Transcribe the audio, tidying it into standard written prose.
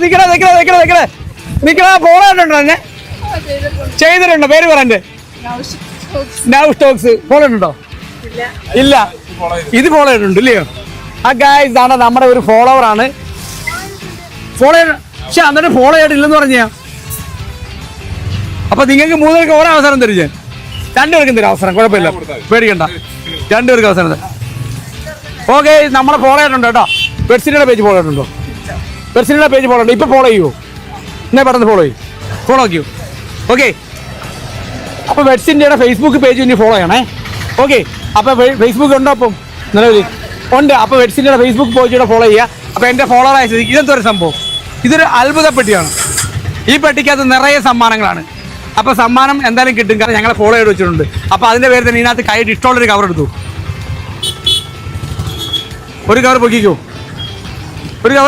നിക്കണ ഫോളോ ചെയ്തിട്ടുണ്ടോ എന്നെ? ചെയ്തിട്ടുണ്ടോ? പേര് പറയണ്ടേ? നൗ സ്റ്റോക്സ് ഫോളോ ഉണ്ടോ? ഇല്ല. ഇത് ഫോളോ ചെയ്തിട്ടുണ്ട് ഇല്ലയോ? ആ ഗായ്സ് ഇതാണ് നമ്മുടെ ഒരു ഫോളോവർ ആണ്. ഫോളോ പക്ഷെ എന്നിട്ട് ഫോളോ ചെയ്തിട്ടില്ലെന്ന് പറഞ്ഞാ. അപ്പൊ നിങ്ങൾക്ക് 3 പേർക്ക് ഓരോ അവസരം തരും ഞാൻ. 2 പേർക്കും തരും അവസരം, കുഴപ്പമില്ല, പേടിക്കണ്ട. 2 പേർക്ക് അവസരം തരാം. ഓക്കെ, നമ്മളെ ഫോളോ ചെയ്തിട്ടുണ്ട് കേട്ടോ. പെറ്റ്സിൻ്റെ പേജ് ഫോളോ ചെയ്തിട്ടുണ്ടോ? പെറ്റ്സിൻ്റെ പേജ് ഫോളോ ഉണ്ട്. ഇപ്പൊ ഫോളോ ചെയ്യുമോ? എന്നെ പെട്ടെന്ന് ഫോളോ ചെയ്യും, ഫോളോ ആക്കിയോ? ഓക്കെ, അപ്പൊ പെറ്റ്സിൻ്റെ ഫേസ്ബുക്ക് പേജ് ഇനി ഫോളോ ചെയ്യണേ. ഓക്കെ, അപ്പൊ ഫേസ്ബുക്ക് ഉണ്ടോ? അപ്പം നിലവിൽ ഉണ്ട്. അപ്പൊ പെറ്റ്സിൻ്റെ ഫേസ്ബുക്ക് പേജിലൂടെ ഫോളോ ചെയ്യുക. അപ്പൊ എന്റെ ഫോളോവർ അയച്ചത് ഇതെന്തൊരു സംഭവം? ഇതൊരു അത്ഭുത പെട്ടിയാണ്. ഈ പെട്ടിക്കകത്ത് നിറയെ സമ്മാനങ്ങളാണ്. അപ്പൊ സമ്മാനം എന്തായാലും കിട്ടും, കാരണം ഞങ്ങളെ ഫോളോ ചെയ്ത് വെച്ചിട്ടുണ്ട്. അപ്പൊ അതിന്റെ പേര് തന്നെ ഇതിനകത്ത് കൈയിട്ട് ഇഷ്ടമുള്ളൊരു കവർ എടുത്തു. ഒരു കവർ പൊക്കിക്കോ, ഒരു കവർ